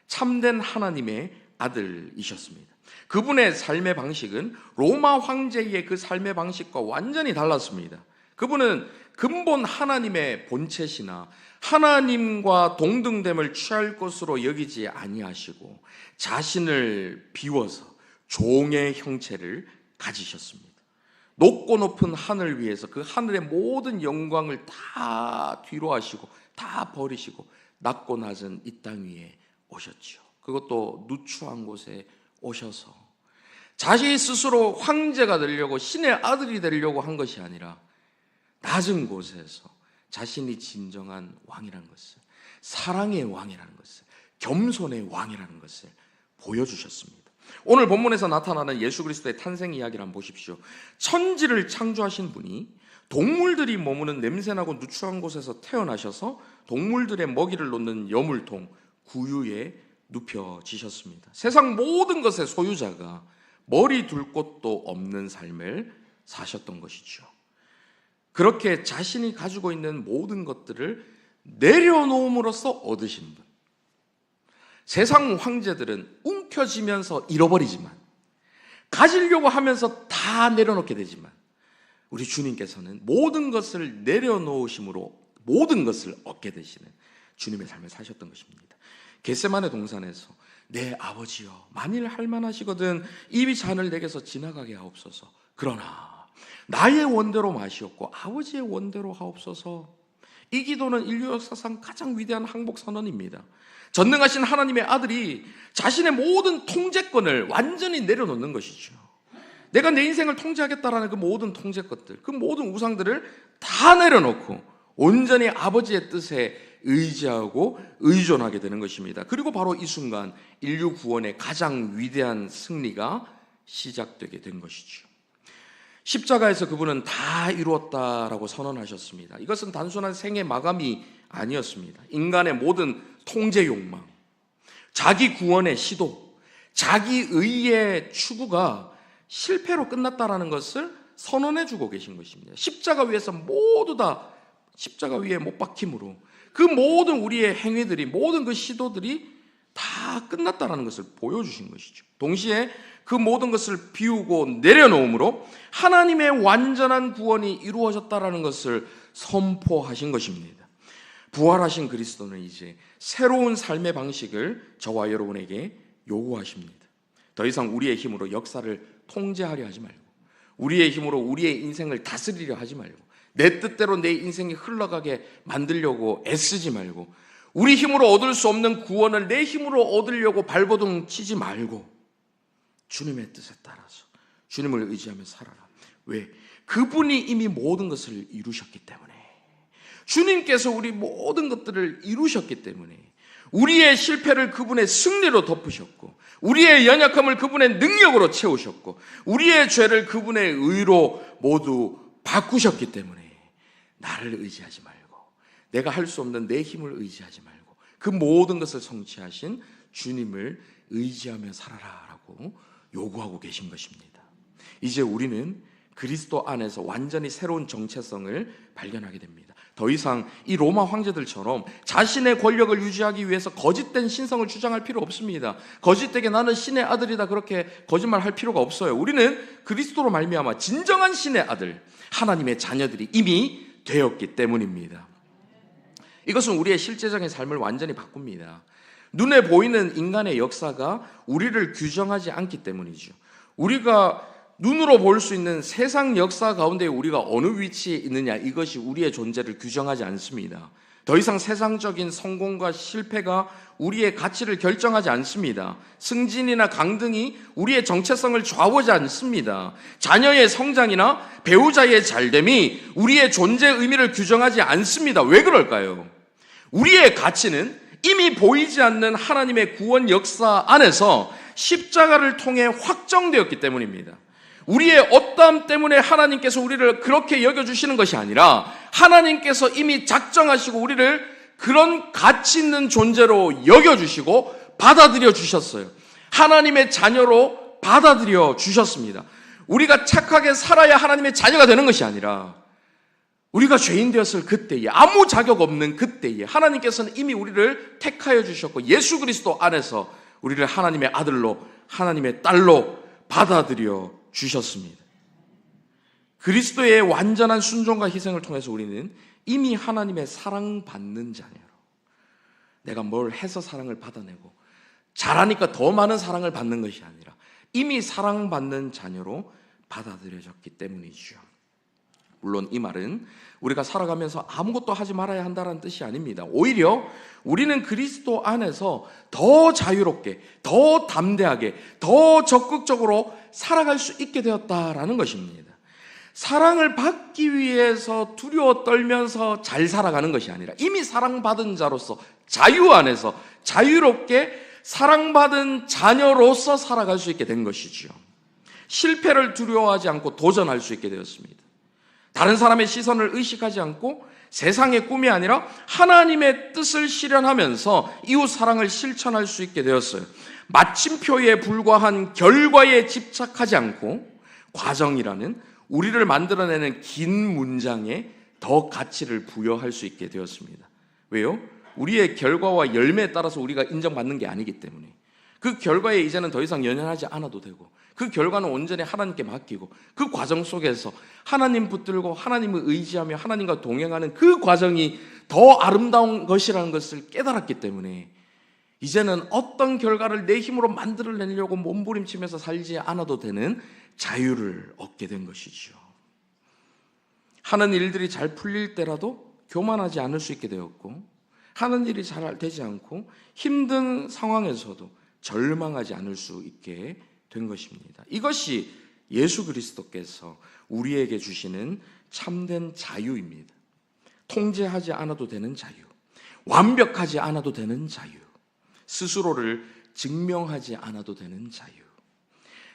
참된 하나님의 아들이셨습니다. 그분의 삶의 방식은 로마 황제의 그 삶의 방식과 완전히 달랐습니다. 그분은 근본 하나님의 본체시나 하나님과 동등됨을 취할 것으로 여기지 아니하시고 자신을 비워서 종의 형체를 가지셨습니다. 높고 높은 하늘 위에서 그 하늘의 모든 영광을 다 뒤로 하시고 다 버리시고 낮고 낮은 이 땅 위에 오셨죠. 그것도 누추한 곳에 오셔서 자기 스스로 황제가 되려고 신의 아들이 되려고 한 것이 아니라 낮은 곳에서 자신이 진정한 왕이라는 것을, 사랑의 왕이라는 것을, 겸손의 왕이라는 것을 보여주셨습니다. 오늘 본문에서 나타나는 예수 그리스도의 탄생 이야기를 한번 보십시오. 천지를 창조하신 분이 동물들이 머무는 냄새나고 누추한 곳에서 태어나셔서 동물들의 먹이를 놓는 여물통 구유에 눕혀지셨습니다. 세상 모든 것의 소유자가 머리 둘 곳도 없는 삶을 사셨던 것이죠. 그렇게 자신이 가지고 있는 모든 것들을 내려놓음으로써 얻으신 분. 세상 황제들은 움켜쥐면서 잃어버리지만, 가지려고 하면서 다 내려놓게 되지만, 우리 주님께서는 모든 것을 내려놓으심으로 모든 것을 얻게 되시는 주님의 삶을 사셨던 것입니다. 겟세마네 동산에서 내 아버지여, 만일 할만하시거든 이 잔을 내게서 지나가게 하옵소서. 그러나 나의 원대로 마시옵고 아버지의 원대로 하옵소서. 이 기도는 인류 역사상 가장 위대한 항복 선언입니다. 전능하신 하나님의 아들이 자신의 모든 통제권을 완전히 내려놓는 것이죠. 내가 내 인생을 통제하겠다라는 그 모든 통제것들, 그 모든 우상들을 다 내려놓고 온전히 아버지의 뜻에 의지하고 의존하게 되는 것입니다. 그리고 바로 이 순간 인류 구원의 가장 위대한 승리가 시작되게 된 것이죠. 십자가에서 그분은 다 이루었다라고 선언하셨습니다. 이것은 단순한 생의 마감이 아니었습니다. 인간의 모든 통제 욕망, 자기 구원의 시도, 자기 의의 추구가 실패로 끝났다라는 것을 선언해주고 계신 것입니다. 십자가 위에서 모두 다 십자가 위에 못 박힘으로 그 모든 우리의 행위들이, 모든 그 시도들이 다 끝났다라는 것을 보여주신 것이죠. 동시에 그 모든 것을 비우고 내려놓음으로 하나님의 완전한 구원이 이루어졌다라는 것을 선포하신 것입니다. 부활하신 그리스도는 이제 새로운 삶의 방식을 저와 여러분에게 요구하십니다. 더 이상 우리의 힘으로 역사를 통제하려 하지 말고, 우리의 힘으로 우리의 인생을 다스리려 하지 말고, 내 뜻대로 내 인생이 흘러가게 만들려고 애쓰지 말고, 우리 힘으로 얻을 수 없는 구원을 내 힘으로 얻으려고 발버둥 치지 말고 주님의 뜻에 따라서 주님을 의지하며 살아라. 왜? 그분이 이미 모든 것을 이루셨기 때문에, 주님께서 우리 모든 것들을 이루셨기 때문에, 우리의 실패를 그분의 승리로 덮으셨고, 우리의 연약함을 그분의 능력으로 채우셨고, 우리의 죄를 그분의 의로 모두 바꾸셨기 때문에 나를 의지하지 말고, 내가 할 수 없는 내 힘을 의지하지 말고 그 모든 것을 성취하신 주님을 의지하며 살아라라고 요구하고 계신 것입니다. 이제 우리는 그리스도 안에서 완전히 새로운 정체성을 발견하게 됩니다. 더 이상 이 로마 황제들처럼 자신의 권력을 유지하기 위해서 거짓된 신성을 주장할 필요 없습니다. 거짓되게 나는 신의 아들이다 그렇게 거짓말할 필요가 없어요. 우리는 그리스도로 말미암아 진정한 신의 아들, 하나님의 자녀들이 이미 되었기 때문입니다. 이것은 우리의 실제적인 삶을 완전히 바꿉니다. 눈에 보이는 인간의 역사가 우리를 규정하지 않기 때문이죠. 우리가 눈으로 볼 수 있는 세상 역사 가운데 우리가 어느 위치에 있느냐, 이것이 우리의 존재를 규정하지 않습니다. 더 이상 세상적인 성공과 실패가 우리의 가치를 결정하지 않습니다. 승진이나 강등이 우리의 정체성을 좌우하지 않습니다. 자녀의 성장이나 배우자의 잘됨이 우리의 존재 의미를 규정하지 않습니다. 왜 그럴까요? 우리의 가치는 이미 보이지 않는 하나님의 구원 역사 안에서 십자가를 통해 확정되었기 때문입니다. 우리의 어떠함 때문에 하나님께서 우리를 그렇게 여겨주시는 것이 아니라 하나님께서 이미 작정하시고 우리를 그런 가치 있는 존재로 여겨주시고 받아들여 주셨어요. 하나님의 자녀로 받아들여 주셨습니다. 우리가 착하게 살아야 하나님의 자녀가 되는 것이 아니라 우리가 죄인 되었을 그때에, 아무 자격 없는 그때에 하나님께서는 이미 우리를 택하여 주셨고 예수 그리스도 안에서 우리를 하나님의 아들로, 하나님의 딸로 받아들여 주셨습니다. 그리스도의 완전한 순종과 희생을 통해서 우리는 이미 하나님의 사랑받는 자녀로, 내가 뭘 해서 사랑을 받아내고 잘하니까 더 많은 사랑을 받는 것이 아니라 이미 사랑받는 자녀로 받아들여졌기 때문이죠. 물론 이 말은 우리가 살아가면서 아무것도 하지 말아야 한다는 뜻이 아닙니다. 오히려 우리는 그리스도 안에서 더 자유롭게, 더 담대하게, 더 적극적으로 살아갈 수 있게 되었다라는 것입니다. 사랑을 받기 위해서 두려워 떨면서 잘 살아가는 것이 아니라 이미 사랑받은 자로서 자유 안에서 자유롭게 사랑받은 자녀로서 살아갈 수 있게 된 것이죠. 실패를 두려워하지 않고 도전할 수 있게 되었습니다. 다른 사람의 시선을 의식하지 않고 세상의 꿈이 아니라 하나님의 뜻을 실현하면서 이웃 사랑을 실천할 수 있게 되었어요. 마침표에 불과한 결과에 집착하지 않고 과정이라는 우리를 만들어내는 긴 문장에 더 가치를 부여할 수 있게 되었습니다. 왜요? 우리의 결과와 열매에 따라서 우리가 인정받는 게 아니기 때문에 그 결과에 이제는 더 이상 연연하지 않아도 되고 그 결과는 온전히 하나님께 맡기고 그 과정 속에서 하나님 붙들고 하나님을 의지하며 하나님과 동행하는 그 과정이 더 아름다운 것이라는 것을 깨달았기 때문에 이제는 어떤 결과를 내 힘으로 만들어내려고 몸부림치면서 살지 않아도 되는 자유를 얻게 된 것이죠. 하는 일들이 잘 풀릴 때라도 교만하지 않을 수 있게 되었고 하는 일이 잘 되지 않고 힘든 상황에서도 절망하지 않을 수 있게 된 것입니다. 이것이 예수 그리스도께서 우리에게 주시는 참된 자유입니다. 통제하지 않아도 되는 자유, 완벽하지 않아도 되는 자유, 스스로를 증명하지 않아도 되는 자유.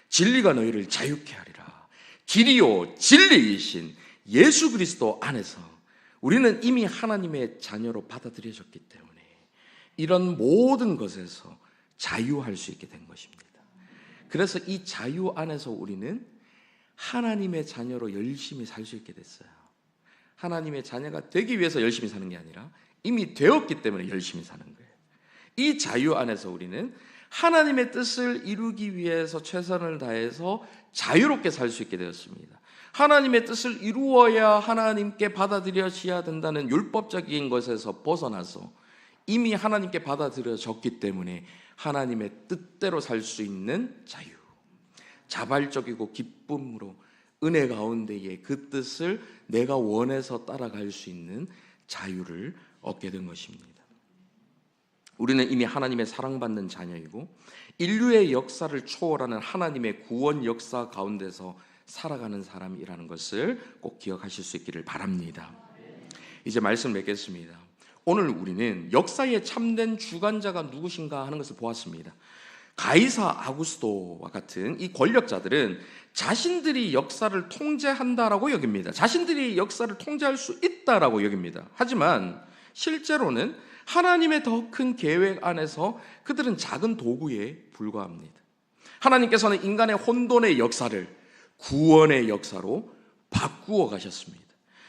진리가 너희를 자유케 하리라. 길이요 진리이신 예수 그리스도 안에서 우리는 이미 하나님의 자녀로 받아들여졌기 때문에 이런 모든 것에서 자유할 수 있게 된 것입니다. 그래서 이 자유 안에서 우리는 하나님의 자녀로 열심히 살 수 있게 됐어요. 하나님의 자녀가 되기 위해서 열심히 사는 게 아니라 이미 되었기 때문에 열심히 사는 거예요. 이 자유 안에서 우리는 하나님의 뜻을 이루기 위해서 최선을 다해서 자유롭게 살 수 있게 되었습니다. 하나님의 뜻을 이루어야 하나님께 받아들여져야 된다는 율법적인 것에서 벗어나서 이미 하나님께 받아들여졌기 때문에 하나님의 뜻대로 살 수 있는 자유, 자발적이고 기쁨으로 은혜 가운데에 그 뜻을 내가 원해서 따라갈 수 있는 자유를 얻게 된 것입니다. 우리는 이미 하나님의 사랑받는 자녀이고 인류의 역사를 초월하는 하나님의 구원 역사 가운데서 살아가는 사람이라는 것을 꼭 기억하실 수 있기를 바랍니다. 이제 말씀 맺겠습니다. 오늘 우리는 역사의 참된 주관자가 누구신가 하는 것을 보았습니다. 가이사 아구스토와 같은 이 권력자들은 자신들이 역사를 통제한다라고 여깁니다. 자신들이 역사를 통제할 수 있다라고 여깁니다. 하지만 실제로는 하나님의 더 큰 계획 안에서 그들은 작은 도구에 불과합니다. 하나님께서는 인간의 혼돈의 역사를 구원의 역사로 바꾸어 가셨습니다.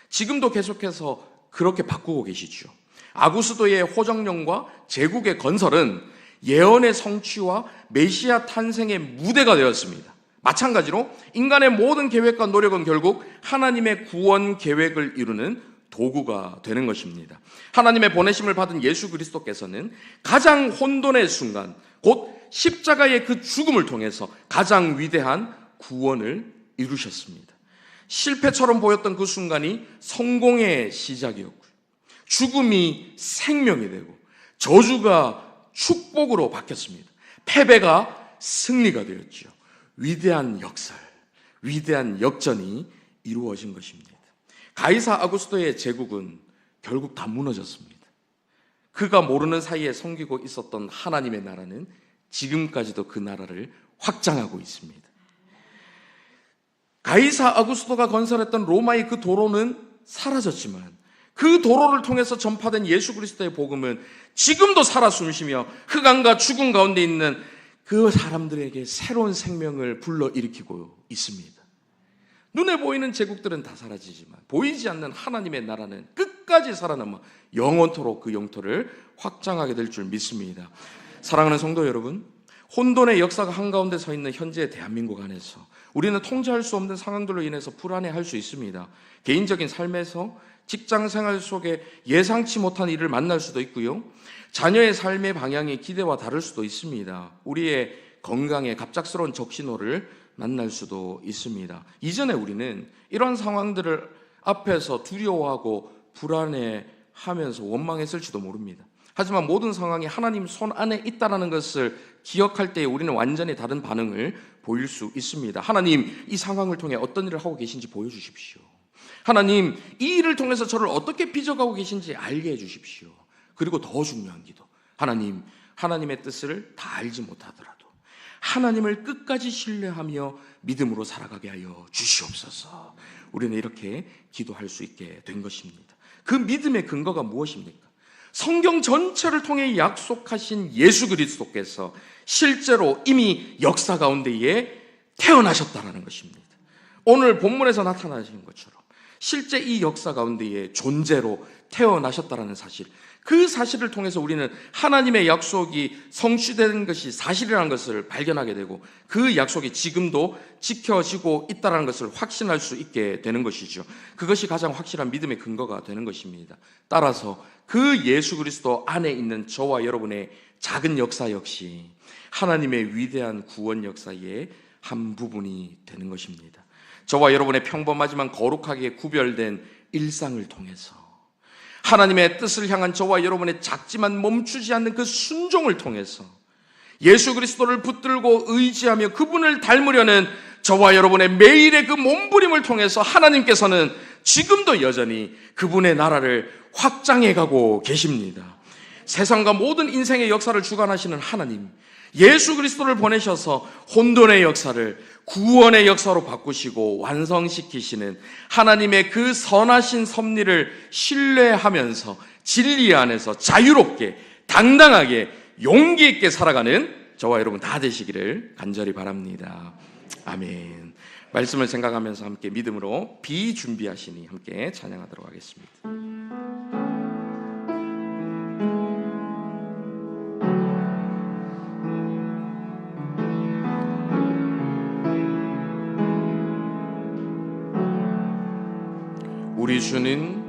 지금도 계속해서 그렇게 바꾸고 계시죠. 아구스도의 호정령과 제국의 건설은 예언의 성취와 메시아 탄생의 무대가 되었습니다. 마찬가지로 인간의 모든 계획과 노력은 결국 하나님의 구원 계획을 이루는 도구가 되는 것입니다. 하나님의 보내심을 받은 예수 그리스도께서는 가장 혼돈의 순간, 곧 십자가의 그 죽음을 통해서 가장 위대한 구원을 이루셨습니다. 실패처럼 보였던 그 순간이 성공의 시작이었고요. 죽음이 생명이 되고 저주가 축복으로 바뀌었습니다. 패배가 승리가 되었죠. 위대한 역설, 위대한 역전이 이루어진 것입니다. 가이사 아구스토의 제국은 결국 다 무너졌습니다. 그가 모르는 사이에 섬기고 있었던 하나님의 나라는 지금까지도 그 나라를 확장하고 있습니다. 가이사 아구스토가 건설했던 로마의 그 도로는 사라졌지만 그 도로를 통해서 전파된 예수 그리스도의 복음은 지금도 살아 숨쉬며 흑암과 죽음 가운데 있는 그 사람들에게 새로운 생명을 불러일으키고 있습니다. 눈에 보이는 제국들은 다 사라지지만 보이지 않는 하나님의 나라는 끝까지 살아남아 영원토록 그 영토를 확장하게 될 줄 믿습니다. 사랑하는 성도 여러분, 혼돈의 역사가 한가운데 서 있는 현재의 대한민국 안에서 우리는 통제할 수 없는 상황들로 인해서 불안해할 수 있습니다. 개인적인 삶에서 직장 생활 속에 예상치 못한 일을 만날 수도 있고요. 자녀의 삶의 방향이 기대와 다를 수도 있습니다. 우리의 건강에 갑작스러운 적신호를 만날 수도 있습니다. 이전에 우리는 이런 상황들을 앞에서 두려워하고 불안해하면서 원망했을지도 모릅니다. 하지만 모든 상황이 하나님 손 안에 있다는 것을 기억할 때 우리는 완전히 다른 반응을 보일 수 있습니다. 하나님, 이 상황을 통해 어떤 일을 하고 계신지 보여주십시오. 하나님, 이 일을 통해서 저를 어떻게 빚어가고 계신지 알게 해주십시오. 그리고 더 중요한 기도, 하나님, 하나님의 뜻을 다 알지 못하더라도 하나님을 끝까지 신뢰하며 믿음으로 살아가게 하여 주시옵소서. 우리는 이렇게 기도할 수 있게 된 것입니다. 그 믿음의 근거가 무엇입니까? 성경 전체를 통해 약속하신 예수 그리스도께서 실제로 이미 역사 가운데에 태어나셨다는 것입니다. 오늘 본문에서 나타나신 것처럼 실제 이 역사 가운데에 존재로 태어나셨다는 사실, 그 사실을 통해서 우리는 하나님의 약속이 성취되는 것이 사실이라는 것을 발견하게 되고 그 약속이 지금도 지켜지고 있다는 것을 확신할 수 있게 되는 것이죠. 그것이 가장 확실한 믿음의 근거가 되는 것입니다. 따라서 그 예수 그리스도 안에 있는 저와 여러분의 작은 역사 역시 하나님의 위대한 구원 역사의 한 부분이 되는 것입니다. 저와 여러분의 평범하지만 거룩하게 구별된 일상을 통해서 하나님의 뜻을 향한 저와 여러분의 작지만 멈추지 않는 그 순종을 통해서 예수 그리스도를 붙들고 의지하며 그분을 닮으려는 저와 여러분의 매일의 그 몸부림을 통해서 하나님께서는 지금도 여전히 그분의 나라를 확장해가고 계십니다. 세상과 모든 인생의 역사를 주관하시는 하나님, 예수 그리스도를 보내셔서 혼돈의 역사를 구원의 역사로 바꾸시고 완성시키시는 하나님의 그 선하신 섭리를 신뢰하면서 진리 안에서 자유롭게 당당하게 용기 있게 살아가는 저와 여러분 다 되시기를 간절히 바랍니다. 아멘. 말씀을 생각하면서 함께 믿음으로 비준비하시니 함께 찬양하도록 하겠습니다. 우리 주는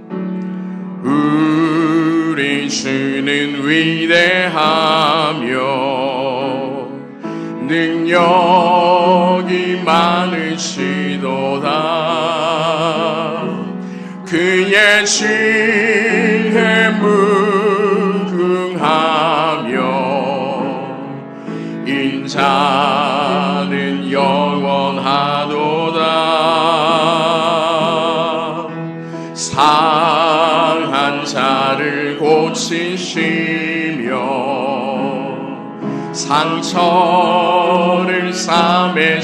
위대하며 능력이 많으시도다. 그의 지혜 무궁하며 인자는 영원하도다. 상한 자를 고치시며 상처를 싸매시도다.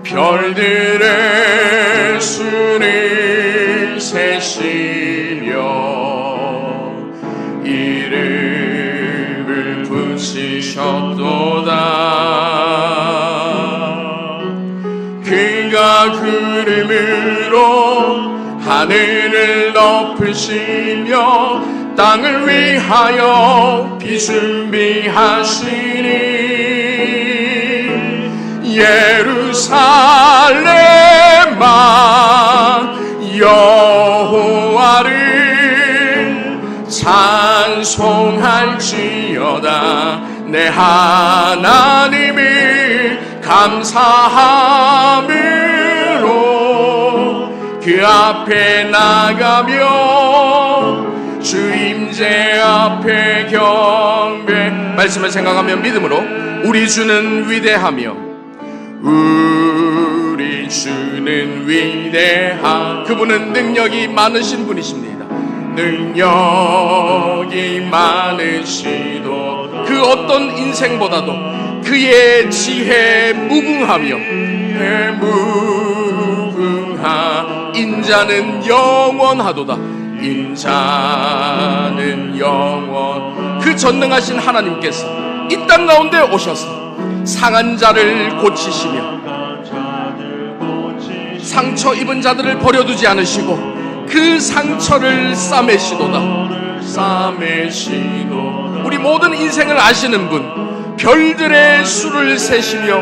별들의 수를 세시며 이름을 붙이셨도다. 그가 구름으로 하늘을 덮으시며 땅을 위하여 비준비하시니 예루살렘아 여호와를 찬송할지어다. 내 하나님을 감사함으로 그 앞에 나가며 주 임재 앞에 경배. 말씀을 생각하며 믿음으로 우리 주는 위대하며 우리 주는 위대하. 그분은 능력이 많으신 분이십니다. 능력이 많으시도 그 어떤 인생보다도 그의 지혜 무궁하며 무궁하. 인자는 영원하도다. 인자는 영원. 그 전능하신 하나님께서 이 땅 가운데 오셔서 상한 자를 고치시며 상처 입은 자들을 버려두지 않으시고 그 상처를 싸매시도다. 싸매시도. 우리 모든 인생을 아시는 분, 별들의 수를 세시며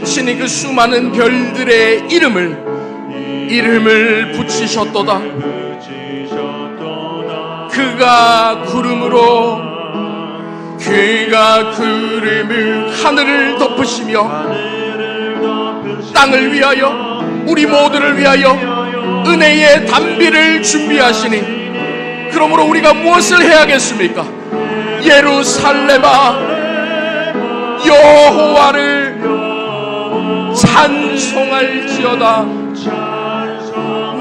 신이 그 수많은 별들의 이름을 붙이셨도다. 그가 구름을 하늘을 덮으시며 땅을 위하여, 우리 모두를 위하여 은혜의 단비를 준비하시니, 그러므로 우리가 무엇을 해야겠습니까? 예루살렘아, 여호와를 찬송할지어다.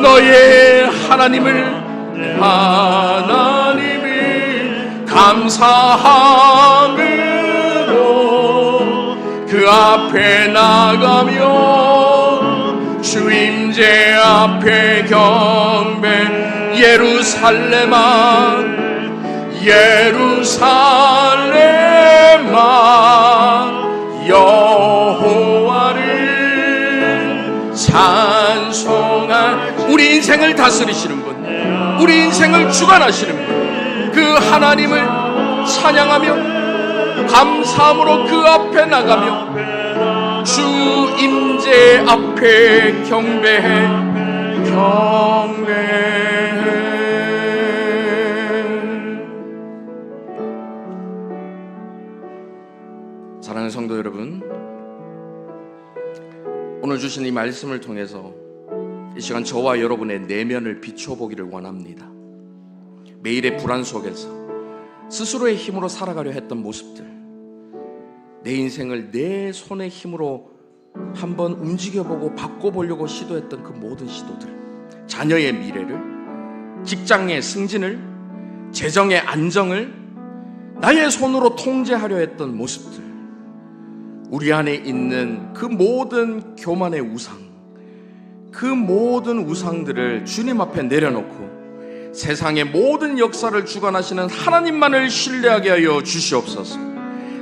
너의 하나님을 감사함으로 그 앞에 나가며 주 임재 앞에 경배. 예루살렘아, 예루살렘아, 여호와를 찬송할, 우리 인생을 다스리시는 분, 우리 인생을 주관하시는 분, 그 하나님을 찬양하며 감사함으로 그 앞에 나가며 주 임재 앞에 경배해. 사랑하는 성도 여러분, 오늘 주신 이 말씀을 통해서 이 시간 저와 여러분의 내면을 비춰보기를 원합니다. 매일의 불안 속에서 스스로의 힘으로 살아가려 했던 모습들, 내 인생을 내 손의 힘으로 한번 움직여보고 바꿔보려고 시도했던 그 모든 시도들, 자녀의 미래를, 직장의 승진을, 재정의 안정을 나의 손으로 통제하려 했던 모습들, 우리 안에 있는 그 모든 교만의 우상, 그 모든 우상들을 주님 앞에 내려놓고 세상의 모든 역사를 주관하시는 하나님만을 신뢰하게 하여 주시옵소서.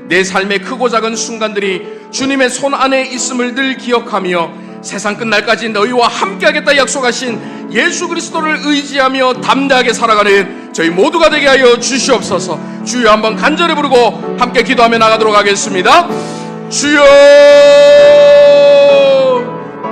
내 삶의 크고 작은 순간들이 주님의 손 안에 있음을 늘 기억하며 세상 끝날까지 너희와 함께하겠다 약속하신 예수 그리스도를 의지하며 담대하게 살아가는 저희 모두가 되게 하여 주시옵소서. 주여, 한번 간절히 부르고 함께 기도하며 나가도록 하겠습니다. 주여,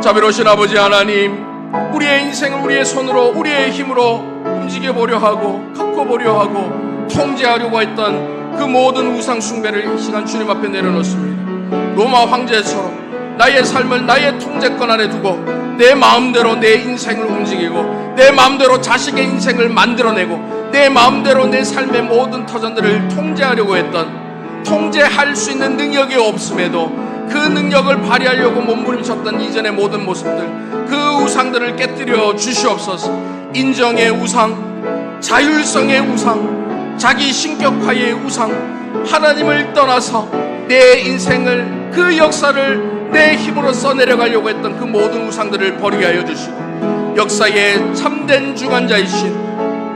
자비로우신 아버지 하나님, 우리의 인생을 우리의 손으로, 우리의 힘으로 움직여보려 하고 바꿔보려 하고 통제하려고 했던 그 모든 우상 숭배를 이 시간 주님 앞에 내려놓습니다. 로마 황제처럼 나의 삶을 나의 통제권 안에 두고 내 마음대로 내 인생을 움직이고 내 마음대로 자식의 인생을 만들어내고 내 마음대로 내 삶의 모든 터전들을 통제하려고 했던, 통제할 수 있는 능력이 없음에도 그 능력을 발휘하려고 몸부림쳤던 이전의 모든 모습들, 그 우상들을 깨뜨려 주시옵소서. 인정의 우상, 자율성의 우상, 자기 신격화의 우상, 하나님을 떠나서 내 인생을, 그 역사를 내 힘으로 써내려가려고 했던 그 모든 우상들을 버리게 하여 주시고, 역사의 참된 주관자이신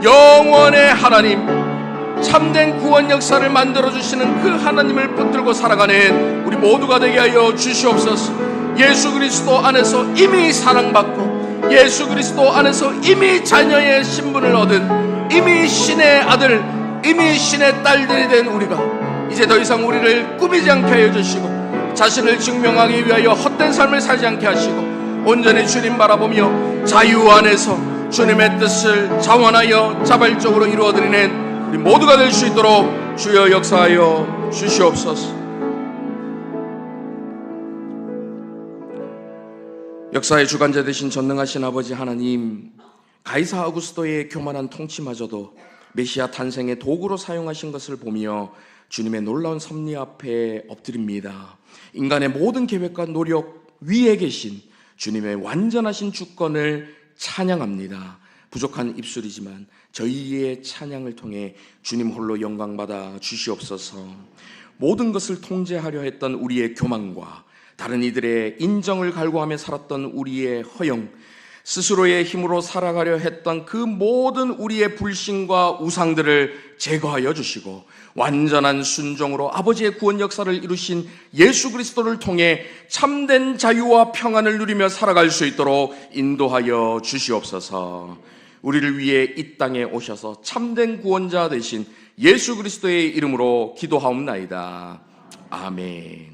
영원의 하나님, 참된 구원 역사를 만들어주시는 그 하나님을 붙들고 살아가는 우리 모두가 되게 하여 주시옵소서. 예수 그리스도 안에서 이미 사랑받고 예수 그리스도 안에서 이미 자녀의 신분을 얻은, 이미 신의 아들, 이미 신의 딸들이 된 우리가 이제 더 이상 우리를 꾸미지 않게 하여 주시고 자신을 증명하기 위하여 헛된 삶을 살지 않게 하시고 온전히 주님 바라보며 자유 안에서 주님의 뜻을 자원하여 자발적으로 이루어드리는 우리 모두가 될 수 있도록 주여 역사하여 주시옵소서. 역사의 주관자 되신 전능하신 아버지 하나님, 가이사 아구스토의 교만한 통치마저도 메시아 탄생의 도구로 사용하신 것을 보며 주님의 놀라운 섭리 앞에 엎드립니다. 인간의 모든 계획과 노력 위에 계신 주님의 완전하신 주권을 찬양합니다. 부족한 입술이지만 저희의 찬양을 통해 주님 홀로 영광받아 주시옵소서. 모든 것을 통제하려 했던 우리의 교만과 다른 이들의 인정을 갈구하며 살았던 우리의 허영, 스스로의 힘으로 살아가려 했던 그 모든 우리의 불신과 우상들을 제거하여 주시고 완전한 순종으로 아버지의 구원 역사를 이루신 예수 그리스도를 통해 참된 자유와 평안을 누리며 살아갈 수 있도록 인도하여 주시옵소서. 우리를 위해 이 땅에 오셔서 참된 구원자 되신 예수 그리스도의 이름으로 기도하옵나이다. 아멘.